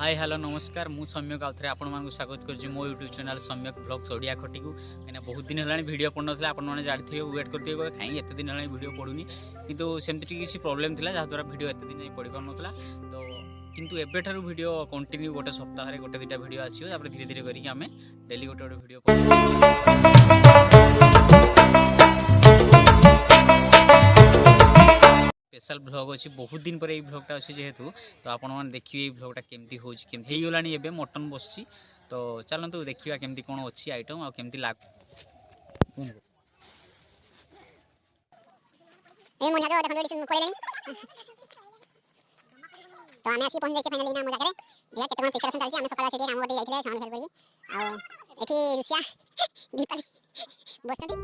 Hi hello नमस्कार मु सम्यक आउ थे आपण मानक स्वागत कर मो यूट्यूब चैनल सम्यक ब्लॉग्स ओडिया खटी को कहीं बहुत दिन है वीडियो पड़ ना आपने जानते वेट करते कहीं एत दिन है वीडियो पड़ूनी किंतु सेमती किसी प्रोब्लेम था जहाँद्वारा वीडियो एत दिन पड़ पार ना तो किंतु एबेठार वीडियो कंटिन्यू गोटे सप्ताह गोटे दुटा वीडियो आसो धीरे धीरे करके आम डेली गोटे गोटे वीडियो स्पेशल ब्लॉग अच्छी बहुत दिन पर ब्लॉगटा अच्छे जेहेतु तो आपण मैंने देखिए ये ब्लॉगटा केमती होगला एवं मटन बस तो चलतु देखा केमती कौन अच्छी आइटम आ केमती लाग तो आमे आसी पहुंच जाइए फाइनली ना मजा करे देखा केतना प्रिपरेशन चलछि हम सकाळ सेठी राम बडी जाइथिले छान खेल करी आ एठी रुसिया दीपाली बसंती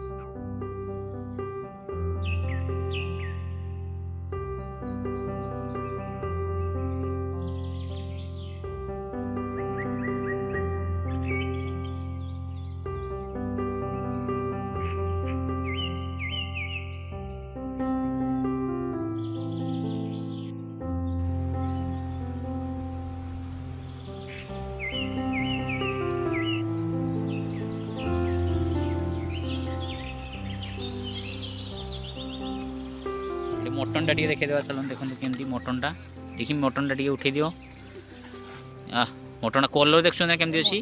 मटन टा देखे देवा चलो देखो केमती मटन टा देखी मटन टा उठे दियो मटन कलर देखुन केमती अच्छी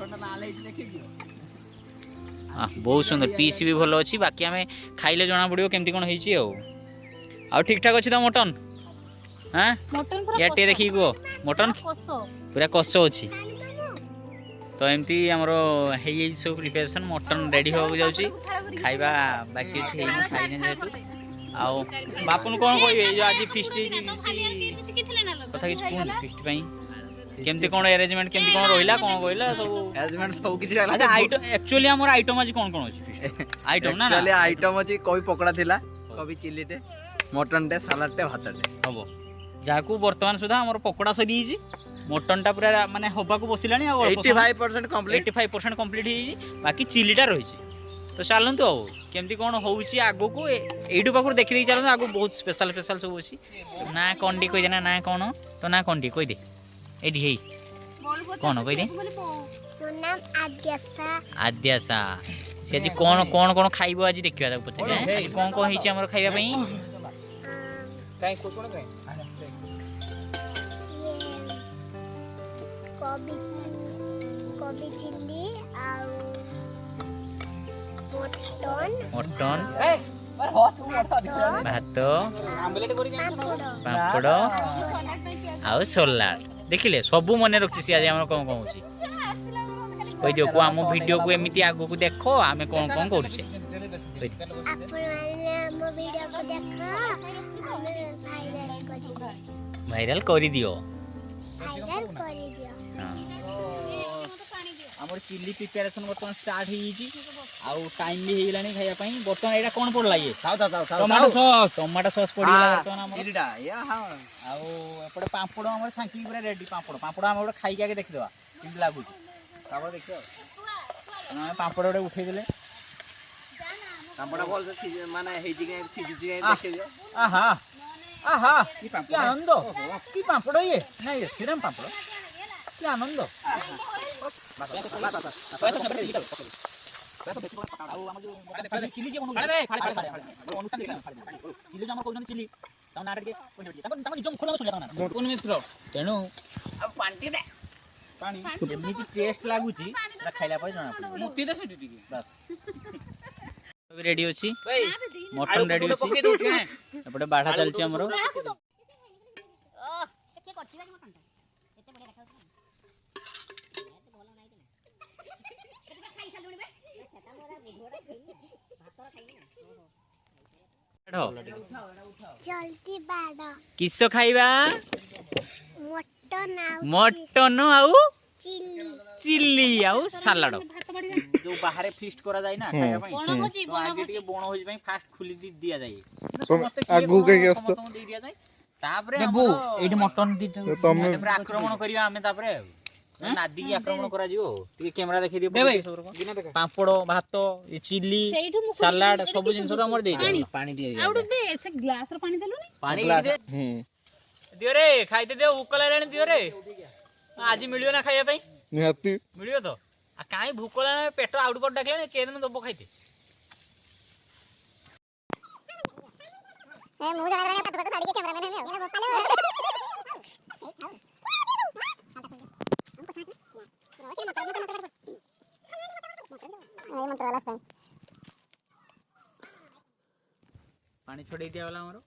बहुत सुंदर पीस भी भल अच्छी बाकी आम खाइले जना पड़ो केमती कौन हो ठीक ठाक अच्छी तो मटन हाँ या टे देखी कह मटन पूरा कष अच्छी तो एमती आमर सब प्रिपेरेसन मटन रेडी होगा जाऊँगी खाइबा बाकी अच्छी खाइने जेहेतु आओ बापन कौन कहे जो आज फिस्ट कथा कि फिस्ट केमती कौन अरेंजमेंट केमती कौन रहिला कौन कहला सब अरेंजमेंट सब किछि रहला अच्छा आइटम एक्चुअली हमर आइटम आज कौन कौन अछि आइटम ना एक्चुअली आइटम अछि कोबी पकोड़ा थिला कोबी चिल्ली टे मटन टे सलाड टे भात टे हबो जाकू वर्तमान सुधा हमर पकोड़ा सदी छि मटन टा पूरा माने होबा को बसिलानी 85% कंप्लीट 85% कंप्लीट ही बाकी चिल्ली टा रही तो चलतु आओ केमती कौन होउची आगो को एडू पाखर देखि दे चलतु आगो बहुत स्पेशल स्पेशल सब अछि ना कंडी कहि देना ना कौन तो ना कंडी कहि दे एडी हेई कौन कहि दे तो नाम आद्यासा आद्यासा से आज कौन कौन कौन खाइबो आज देखिबा ताको पछे आज कौन कौन हिची हमर खाइबा पई काई कोन काई कोबी कोबी चिल्ली आ मटन भात पापड़ आउ सलाड देखिले सबू मन रखी सी आज आम कौन कौन कही दियो को आम वीडियो को एमती आगो को देख आम कौन कौन करुचे भाइराल कर दियो आमर चिल्ली प्रिपेरेशन बर्तमान स्टार्ट हो टाइम भी होगलानी खाया बर्तमान यहाँ कौन पड़ा ये टमाटो सॉस पड़ा बर्तमान पापड़ आम छांकी पूरा रेडी पापड़ आम गोटे खाई आगे देखीदा कि लगुच पापड़ गोटे उठे देले आनंद कि पापड़ ये नहीं श्रीराम पापड़ कि आनंद तेणु टेस्ट लगुच खाइला जना रेडी अच्छी मटन रेडी अच्छी एपटे बाढ़ा चलती आमर जल्दी बाड़ा किस खाइबा मटन आउ चिल्ली चिल्ली आउ सलाड जो बाहर फिस्ट करा जाय ना खाया पई तो आगे टिके बण होई पई फास्ट खुली दिया जाय आगु के गेस्तो दे दिया जाय तापरे बो एडी मटन दी तापरे आक्रमण करिया हमें तापरे नादी की आक्रमण करा जिवो टिके कैमरा देखि दियो पापड़ भात चिल्ली सलाड सब जिंस हमर दे दियो पानी दे दियो आउट दे से ग्लास रो पानी देलुनी पानी दे दियो रे खाइते दे उकला लेनी दियो रे आज मिलियो ना खाइबा पई निहाती मिलियो तो आ काई भूख लाने पेट आउट पर डाकले के दिन दबो खाइते ए मुंह जला रहा है पट पट साड़ी के कैमरामैन है मेरा गोपाल मंत्र वाला सॉन्ग पानी छोड़े दिया वाला हमरो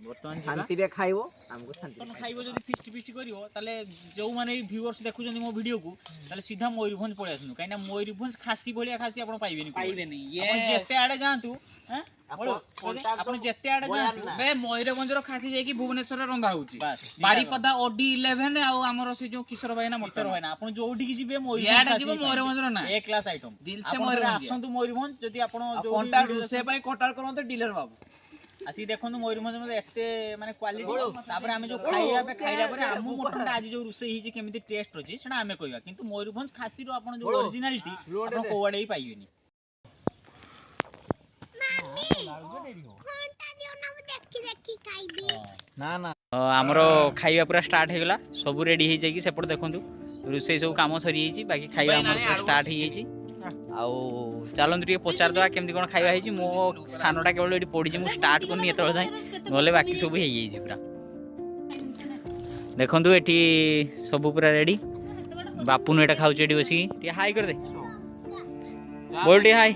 बर्तमान शांति रे खाइबो हमको शांति तन खाइबो जदी फिस्ट फिस्ट करिवो ताले जो माने व्यूअर्स देखुछन मो वीडियो को ताले सीधा मयूरभंज पळे आसनु काइना मयूरभंज खासी भलिया खासी आपण पाइबेनी ये जेते आडे जांतु हैं आपण जेते आडे जांतु बे मयूरभंज रो खासी जाई कि भुवनेश्वर रंधा होउची बारीपदा ओडी 11 आ हमरो से जो किशोर भाई ना आपण जो ओडी की जिबे मयूरभंज रो ना ए क्लास आइटम दिल से मयूरभंज आसंतु मयूरभंज जदी आपण जो कांटाक्ट रुसे पई कांटाक्ट करनते डीलर बाबू आसी देखो मयूरभंज में एते माने क्वालिटी तापर आमे जो खाइला पर आमु मटन आज जो रुसे हिची केमिति टेस्ट होची सेना आमे कहबा किंतु मयूरभंज खासी रो आपण जो ओरिजिनलिटी आपण कोवाडे ही पाइबेनी ना ना हमरो खाइबा पूरा स्टार्ट हे गला सब रेडी हे जाई कि सेपट देखंतु रुसे सब काम सरी हिची बाकी खाइबा हमर स्टार्ट हे हिची आउ चलନ୍ତୁ ଟିକେ ପଚାର ଦବା କେମିତି କ'ଣ ଖାଇବା ହେଇଛି ମୋ ସ୍ଥାନଟା କେବଳ ଏଠି ପଡ଼ିଛି ମୁଁ ଷ୍ଟାର୍ଟ କରିନି ଏତେବେଳେ ଯାଏଁ ନହେଲେ ବାକି ସବୁ ହେଇଯାଇଛି ପୁରା ଦେଖନ୍ତୁ ଏଠି ସବୁ ପୁରା ରେଡ଼ି ବାପୁନୁ ଏଇଟା ଖାଉଛି ଏଠି ବସିକି ଟିକେ ହାଇ କରିଦେ ବୋଲ ଟିକେ ହାଇ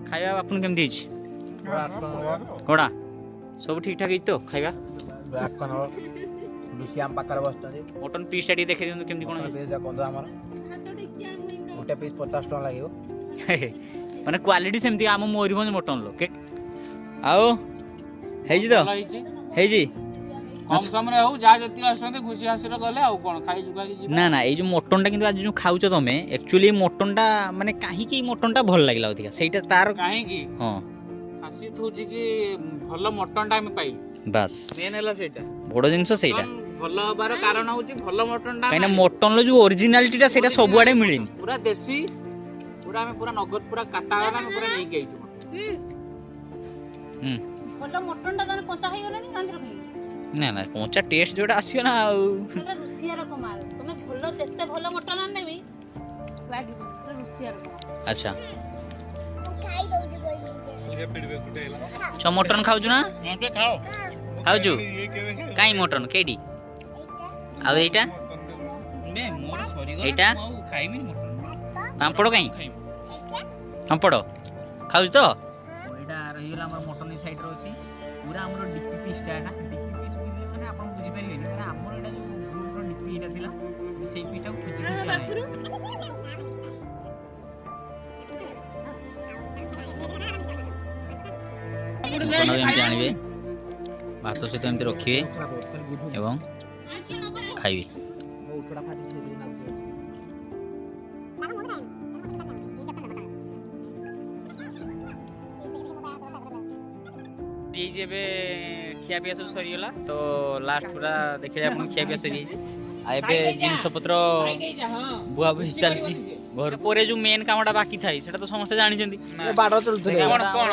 ଖାଇବା ବାପୁନୁ କେମିତି ହେଇଛି କଣା ସବୁ ଠିକ୍ ଠାକ୍ ହେଇଛି ତ ଖାଇବା लुसियाम पाकर बसतनी मटन पीस टा देखै दियनु केमति कोन पीस जा कोन हमर गोटे पीस 50 टका लागियो माने क्वालिटी सेमति आम मयूरभंज मटन लो के आओ हेजी तो हेजी कम समय हो जा जति आसते खुशी हासिर गले आ कोन खाइ जुगा की ना ना ए जो मटन टा किंतु आज जो खाउछ तमे एक्चुअली मटन टा माने काहे की मटन टा भल लागिला अधिका सेटा तार काहे की हां खासी थुची की भलो मटन टा हम पाई बस मेन हला सेटा बड़ जिंस सेटा भलो हबार कारण होची भलो मटन टा काइना मटन लो जो ओरिजिनलिटी टा सेटा सब आडे मिलेनी पूरा देसी पूरा हमें पूरा नगद पूरा काटा वाला हम पूरा नहीं गई भलो मटन टा तने कंचा खाइ गलानी कांदर खाइ ना ना कोंचा टेस्ट जोटा आसियो ना आ मतलब रुचिया रो कमाल तमे भलो जेते भलो मटन आने भी लागी रुचिया रो अच्छा खाई दउ जे गई छ मटन खाउछु ना मैं पे खाओ खाउछु काई मटन केडी आ एटा बे मोर सरी एटा खाइ मिन मटन पांपड़ काई पांपड़ खाउछु तो एटा रहिला हमर मटन साइड रो अछि पूरा हमर डीपी पीस टा ना डीपी पीस माने आपण बुझि परिबेनी माने हमर एटा जो ग्रुप रो डीपी एटा थिला सेई पीस टा खुची खुची आने भात सहित एमती रखिए एवं खाइबे खिया पिया सब सरीगला तो लास्ट पूरा देखिए आप खिया पिया सरी आबे जिनस पत्र बुआ बुझी चलची घर पर जो मेन कामटा बाकी थाई सेटा तो समस्त जानि जंदी बाडो चलथले कोन कोन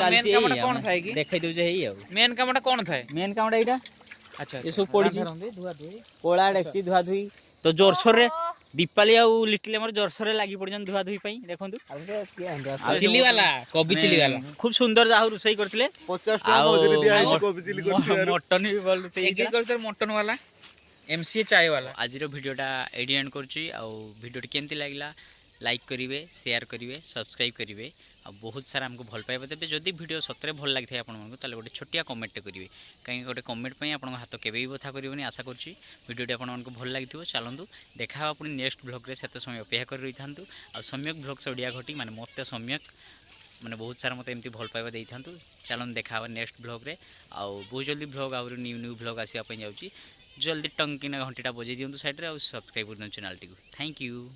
मेन कामटा कोन थाए की देखै दउ जे हेई आ मेन कामटा कोन थाए मेन कामटा एटा अच्छा ये सब पड़ी धुआ धुई कोळा डेक्ची धुआ धुई तो जोरसोर रे दीपाली आ लिटिल हमर जोरसोर रे लागि पड़जन धुआ धुई पई देखंतु चिल्ली वाला कोबी चिल्ली वाला खूब सुंदर जाहु रुसई करथिले 50 टका मजूरी दिया है कोबी चिली करथिले मटन भी बोल रुसई एग्रीकल्चर मटन वाला एमसीए चाय वाला आज भिडियोटा एडी एंड करछि आ भिडियोटी केमती लागिला लाइक करिवे शेयर करिवे सब्सक्राइब करिवे आ बहुत सारा हमको भल पाइबा देबे जदि वीडियो सतरे भल लागि थाय आपन मन को ताले गोटे छोटिया कमेंट करिवे काई गोटे कमेंट पई आपन हाथ केबे भी बथा करिवनी आशा करछि वीडियोटी आपन मन को भल लागिथिबो चलंतु देखा अपन नेक्स्ट ब्लॉग रे सेते समय अपेक्षा कर रही थांतु आ सम्यक ब्लॉग ओडिया घटी माने मते सम्यक माने बहुत सारा मते एमती भल पाइबा देई थांतु चलन देखा नेक्स्ट ब्लॉग रे आ बहुत जल्दी ब्लॉग आ न्यू ब्लॉग आसी अपन जाउची जल्दी टंकी ना घंटीटा बजे दियंतु साइड रे आ सब्सक्राइब करन चैनल टी को थैंक यू।